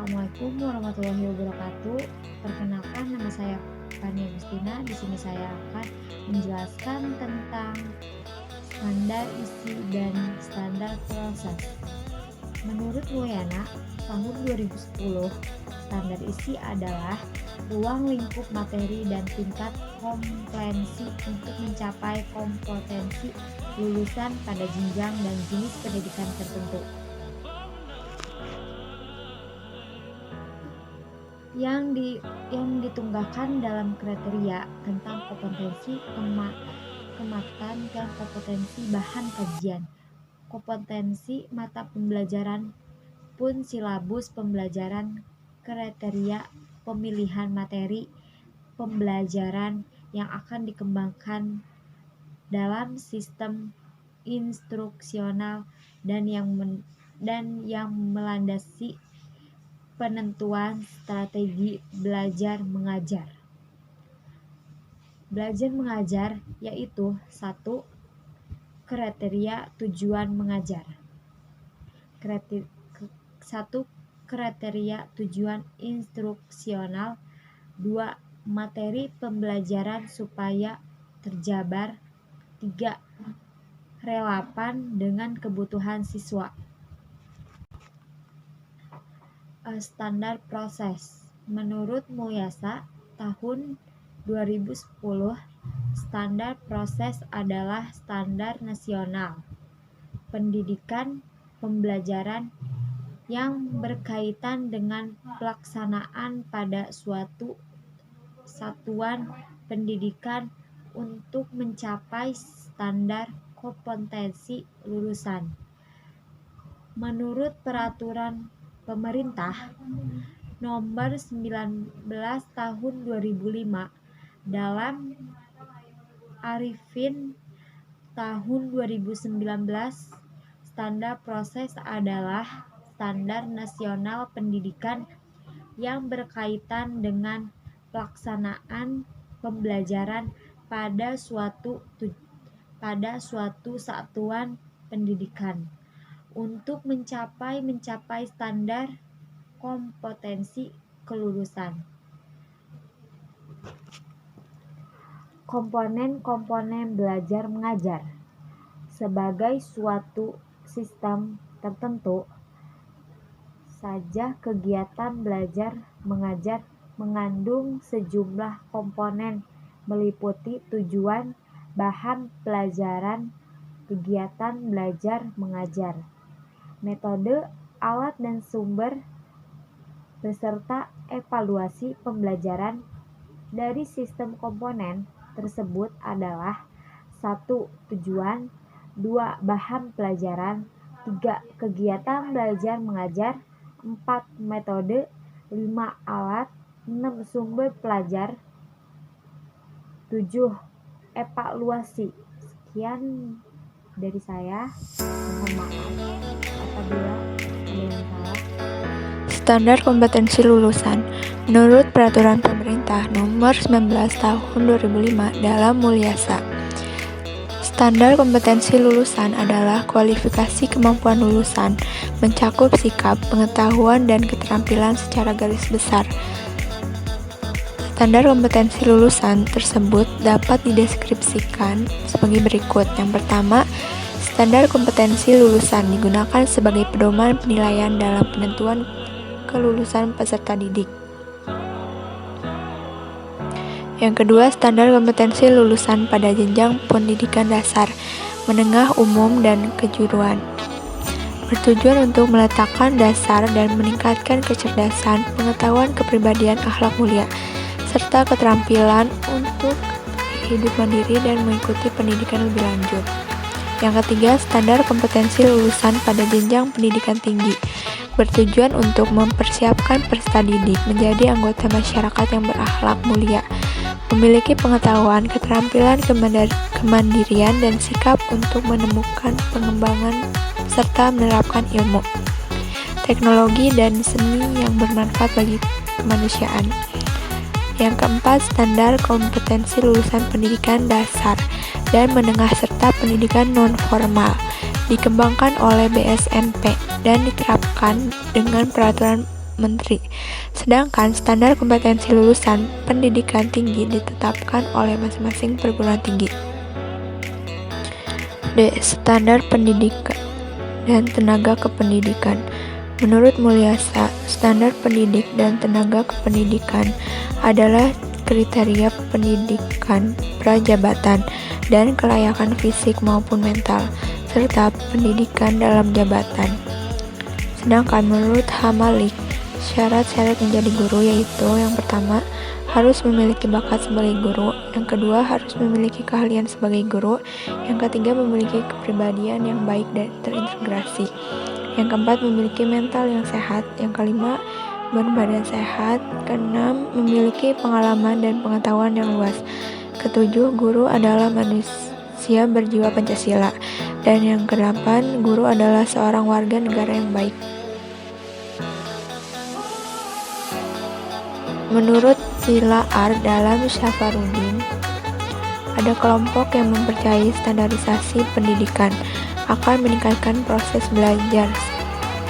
Assalamualaikum warahmatullahi wabarakatuh. Perkenalkan, nama saya Fani Agustina. Di sini saya akan menjelaskan tentang standar isi dan standar proses. Menurut Woyana, tahun 2010, standar isi adalah ruang lingkup materi dan tingkat kompetensi untuk mencapai kompetensi lulusan pada jenjang dan jenis pendidikan tertentu. Yang ditunggakan dalam kriteria tentang kompetensi kematan dan kompetensi bahan kajian, kompetensi mata pembelajaran pun silabus pembelajaran, kriteria pemilihan materi pembelajaran yang akan dikembangkan dalam sistem instruksional dan yang melandasi penentuan strategi belajar mengajar. Belajar mengajar yaitu 1. Kriteria tujuan mengajar. 1. Kriteria tujuan instruksional. 2. Materi pembelajaran supaya terjabar. 3. Relevan dengan kebutuhan siswa. Standar proses. Menurut Muyasa, tahun 2010, standar proses adalah standar nasional pendidikan pembelajaran yang berkaitan dengan pelaksanaan pada suatu satuan pendidikan untuk mencapai standar kompetensi lulusan. Menurut peraturan Pemerintah Nomor 19 Tahun 2005 dalam Arifin tahun 2019, standar proses adalah standar nasional pendidikan yang berkaitan dengan pelaksanaan pembelajaran pada suatu satuan pendidikan untuk mencapai standar kompetensi kelulusan. Komponen-komponen belajar mengajar. Sebagai suatu sistem tertentu saja, kegiatan belajar mengajar mengandung sejumlah komponen meliputi tujuan, bahan pelajaran, kegiatan belajar mengajar, metode, alat dan sumber, beserta evaluasi pembelajaran. Dari sistem komponen tersebut adalah 1. Tujuan, 2. Bahan pelajaran, 3. Kegiatan belajar mengajar, 4. Metode, 5. Alat, 6. Sumber pelajar, 7. Evaluasi. Sekian dari saya. Mohon maaf apabila ada yang salah. Standar kompetensi lulusan. Menurut Peraturan Pemerintah Nomor 19 Tahun 2005 dalam Mulyasa, standar kompetensi lulusan adalah kualifikasi kemampuan lulusan, mencakup sikap, pengetahuan, dan keterampilan secara garis besar. Standar kompetensi lulusan tersebut dapat dideskripsikan sebagai berikut. Yang pertama, standar kompetensi lulusan digunakan sebagai pedoman penilaian dalam penentuan kelulusan peserta didik. Yang kedua, standar kompetensi lulusan pada jenjang pendidikan dasar, menengah, umum, dan kejuruan. Bertujuan untuk meletakkan dasar dan meningkatkan kecerdasan, pengetahuan, kepribadian, akhlak mulia, serta keterampilan untuk hidup mandiri dan mengikuti pendidikan lebih lanjut. Yang ketiga, standar kompetensi lulusan pada jenjang pendidikan tinggi, bertujuan untuk mempersiapkan peserta didik menjadi anggota masyarakat yang berakhlak mulia, memiliki pengetahuan, keterampilan, kemandirian, dan sikap untuk menemukan pengembangan serta menerapkan ilmu, teknologi, dan seni yang bermanfaat bagi kemanusiaan. Yang keempat, standar kompetensi lulusan pendidikan dasar dan menengah serta pendidikan non-formal dikembangkan oleh BSNP dan diterapkan dengan peraturan Menteri. Sedangkan standar kompetensi lulusan pendidikan tinggi ditetapkan oleh masing-masing perguruan tinggi. D. Standar pendidikan dan tenaga kependidikan. Menurut Mulyasa, standar pendidik dan tenaga kependidikan adalah kriteria pendidikan prajabatan dan kelayakan fisik maupun mental, serta pendidikan dalam jabatan. Sedangkan menurut Hamalik, syarat-syarat menjadi guru yaitu yang pertama, harus memiliki bakat sebagai guru, yang kedua harus memiliki keahlian sebagai guru, yang ketiga memiliki kepribadian yang baik dan terintegrasi, yang keempat memiliki mental yang sehat, yang kelima berbadan sehat, keenam memiliki pengalaman dan pengetahuan yang luas, ketujuh guru adalah manusia berjiwa Pancasila, dan yang kedelapan guru adalah seorang warga negara yang baik. Menurut Sila R. dalam Syafarudin, ada kelompok yang mempercayai standarisasi pendidikan akan meningkatkan proses belajar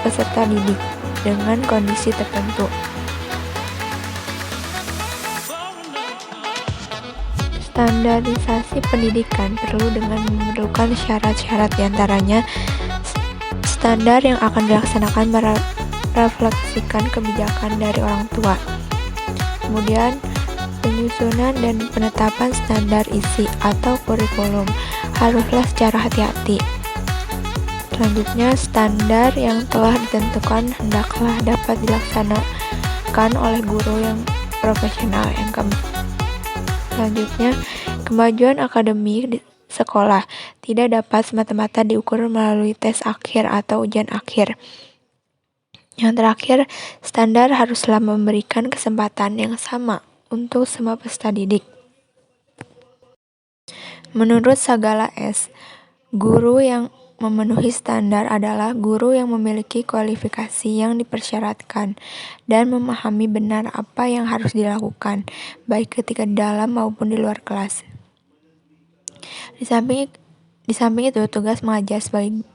peserta didik dengan kondisi tertentu. Standarisasi pendidikan perlu dengan memerlukan syarat-syarat, diantaranya standar yang akan dilaksanakan merefleksikan kebijakan dari orang tua. Kemudian, penyusunan dan penetapan standar isi atau kurikulum haruslah secara hati-hati. Selanjutnya, standar yang telah ditentukan hendaklah dapat dilaksanakan oleh guru yang profesional. Selanjutnya, kemajuan akademik di sekolah tidak dapat semata-mata diukur melalui tes akhir atau ujian akhir. Yang terakhir, standar haruslah memberikan kesempatan yang sama untuk semua peserta didik. Menurut Sagala S., guru yang memenuhi standar adalah guru yang memiliki kualifikasi yang dipersyaratkan dan memahami benar apa yang harus dilakukan, baik ketika di dalam maupun di luar kelas. Di samping itu, tugas mengajar sebagai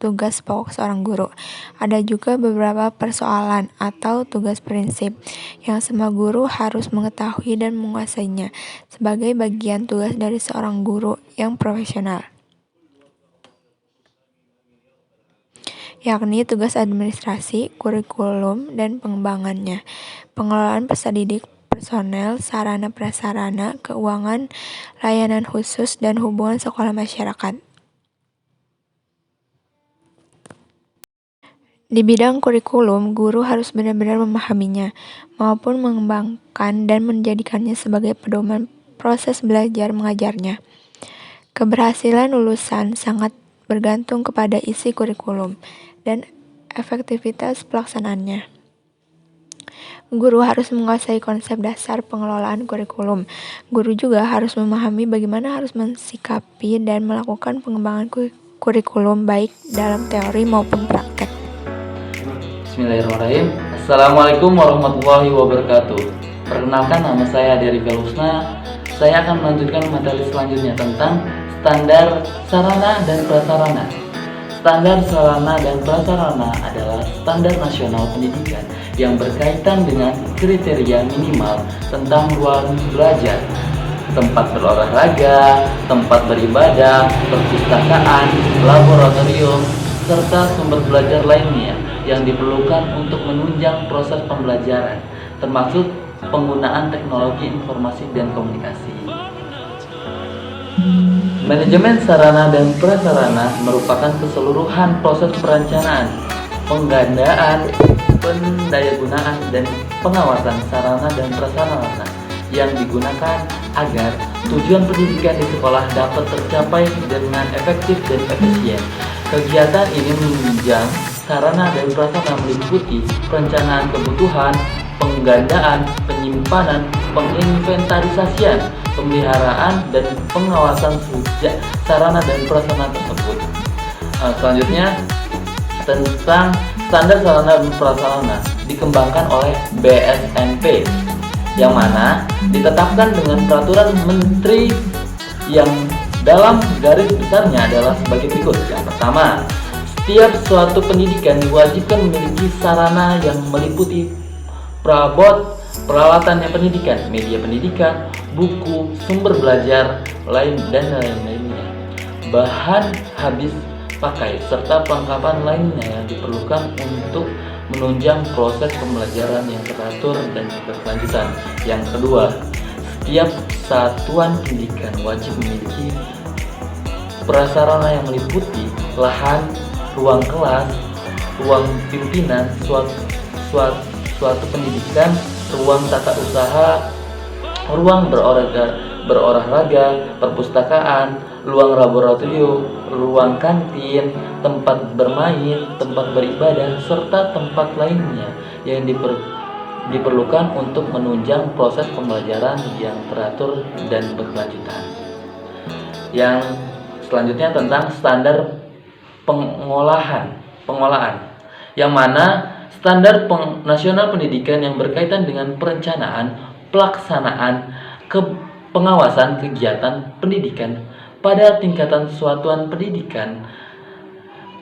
tugas pokok seorang guru. Ada juga beberapa persoalan atau tugas prinsip yang semua guru harus mengetahui dan menguasainya sebagai bagian tugas dari seorang guru yang profesional, yakni tugas administrasi, kurikulum, dan pengembangannya, pengelolaan peserta didik, personel, sarana prasarana, keuangan, layanan khusus, dan hubungan sekolah masyarakat. Di bidang kurikulum, guru harus benar-benar memahaminya, maupun mengembangkan dan menjadikannya sebagai pedoman proses belajar mengajarnya. Keberhasilan lulusan sangat bergantung kepada isi kurikulum dan efektivitas pelaksanaannya. Guru harus menguasai konsep dasar pengelolaan kurikulum. Guru juga harus memahami bagaimana harus mensikapi dan melakukan pengembangan kurikulum baik dalam teori maupun praktek. Bismillahirrahmanirrahim. Assalamualaikum warahmatullahi wabarakatuh. Perkenalkan, nama saya Ade Velusna. Saya akan melanjutkan materi selanjutnya tentang standar sarana dan prasarana. Standar sarana dan prasarana adalah standar nasional pendidikan yang berkaitan dengan kriteria minimal tentang ruang belajar, tempat berolahraga, tempat beribadah, perpustakaan, laboratorium, serta sumber belajar lainnya yang diperlukan untuk menunjang proses pembelajaran, termasuk penggunaan teknologi informasi dan komunikasi. Manajemen sarana dan prasarana merupakan keseluruhan proses perencanaan, penggandaan, pendayagunaan, dan pengawasan sarana dan prasarana yang digunakan agar tujuan pendidikan di sekolah dapat tercapai dengan efektif dan efisien. Kegiatan ini menunjang sarana dan prasarana meliputi perencanaan kebutuhan, penggandaan, penyimpanan, penginventarisasian, pemeliharaan, dan pengawasan sarana dan prasarana tersebut. Selanjutnya, tentang standar sarana dan prasarana dikembangkan oleh BSNP, yang mana ditetapkan dengan peraturan menteri yang dalam garis besarnya adalah sebagai berikut. Yang pertama, setiap suatu pendidikan diwajibkan memiliki sarana yang meliputi perabot, peralatannya pendidikan, media pendidikan, buku, sumber belajar, dan lain-lainnya, bahan habis pakai, serta perlengkapan lainnya yang diperlukan untuk menunjang proses pembelajaran yang teratur dan berkelanjutan. Yang kedua, setiap satuan pendidikan wajib memiliki prasarana yang meliputi lahan, ruang kelas, ruang pimpinan, suatu pendidikan, ruang tata usaha, ruang berolahraga, perpustakaan, ruang laboratorium, ruang kantin, tempat bermain, tempat beribadah, serta tempat lainnya yang diperlukan untuk menunjang proses pembelajaran yang teratur dan berkelanjutan. Yang selanjutnya tentang standar pengolahan, yang mana standar nasional pendidikan yang berkaitan dengan perencanaan, pelaksanaan, pengawasan kegiatan pendidikan pada tingkatan satuan pendidikan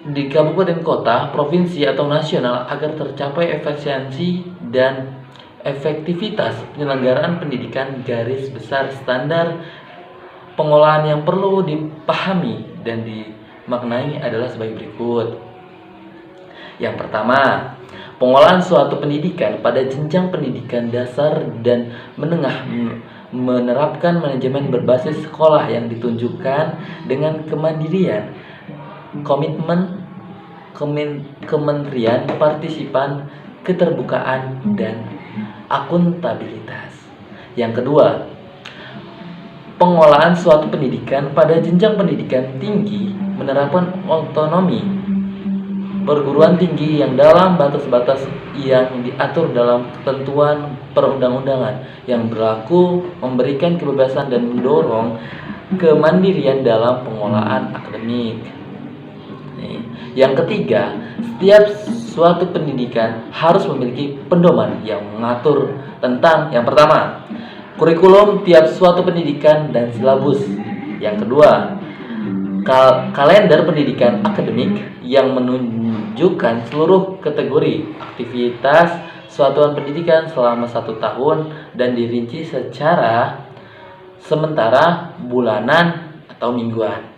di kabupaten kota, provinsi atau nasional agar tercapai efisiensi dan efektivitas penyelenggaraan pendidikan. Garis besar standar pengolahan yang perlu dipahami dan dimaknai adalah sebagai berikut. Yang pertama, pengolahan suatu pendidikan pada jenjang pendidikan dasar dan menengah menerapkan manajemen berbasis sekolah yang ditunjukkan dengan kemandirian, komitmen kementerian, partisipan, keterbukaan, dan akuntabilitas. Yang kedua, pengolahan suatu pendidikan pada jenjang pendidikan tinggi menerapkan otonomi perguruan tinggi yang dalam batas-batas yang diatur dalam ketentuan perundang-undangan yang berlaku, memberikan kebebasan dan mendorong kemandirian dalam pengolahan akademik. Yang ketiga, setiap suatu pendidikan harus memiliki pedoman yang mengatur tentang, yang pertama, kurikulum tiap suatu pendidikan dan silabus. Yang kedua, kalender pendidikan akademik yang menunjukkan seluruh kategori aktivitas satuan pendidikan selama 1 tahun dan dirinci secara sementara, bulanan, atau mingguan.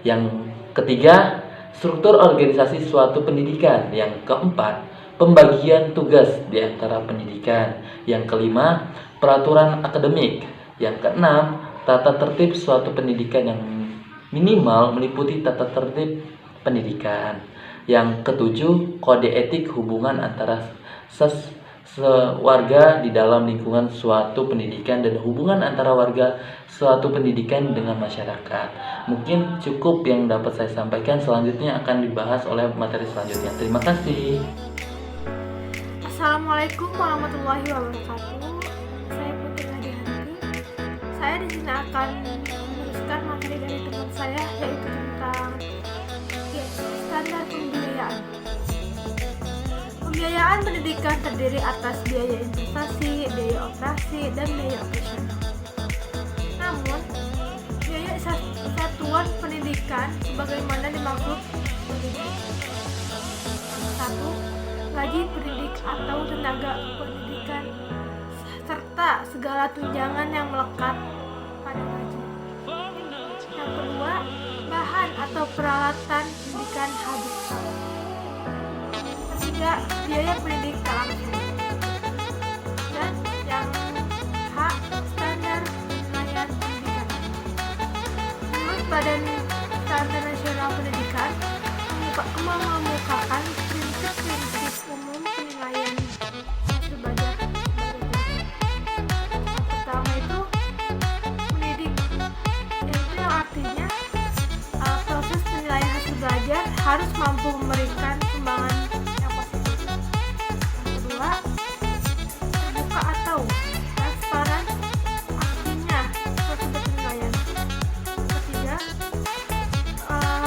Yang ketiga, struktur organisasi suatu pendidikan. Yang keempat, pembagian tugas di antara pendidikan. Yang kelima, peraturan akademik. Yang keenam, tata tertib suatu pendidikan yang minimal meliputi tata tertib pendidikan. Yang ketujuh, kode etik hubungan antara warga di dalam lingkungan suatu pendidikan dan hubungan antara warga suatu pendidikan dengan masyarakat. Mungkin cukup yang dapat saya sampaikan, selanjutnya akan dibahas oleh materi selanjutnya. Terima kasih. Assalamualaikum warahmatullahi wabarakatuh. Saya Putri Nadihanti. Saya di sini akan meneruskan materi dari teman saya, yaitu tentang standar pembiayaan. Pembiayaan pendidikan terdiri atas biaya investasi, biaya operasi, dan biaya operasional. Namun, biaya satuan pendidikan sebagaimana dimaksud berikut. 1. Gaji pendidik atau tenaga pendidikan serta segala tunjangan yang melekat pada gaji. Yang kedua, bahan atau peralatan pendidikan habis pakai. Ketiga, biaya pendidik langsung. Dan yang H, standar penilaian pendidikan. Menurut Badan Standar Nasional Pendidikan mengemukakan prinsip-prinsip umum penilaian hasil belajar berikut. Yang pertama itu mendidik, yaitu yang artinya proses penilaian hasil belajar harus mampu memberikan sumbangan yang positif. Yang kedua, terbuka atau transparan, artinya prosedur penilaian. Ketiga,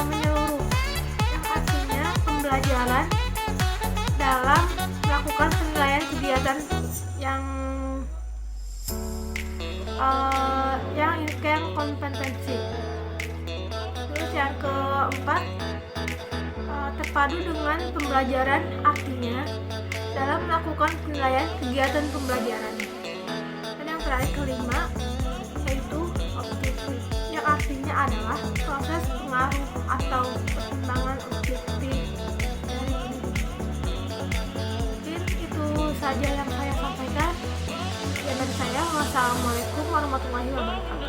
menyeluruh, yang artinya pembelajaran dalam melakukan penilaian kegiatan yang kompetensi. Terus yang keempat, terpadu dengan pembelajaran, artinya dalam melakukan penilaian kegiatan pembelajaran. Dan yang terakhir kelima, yaitu objektif, yang artinya adalah proses pengaruh atau pertimbangan objektif dari ini. Mungkin itu saja yang saya sampaikan. Sekian dari saya. Wassalamualaikum warahmatullahi wabarakatuh.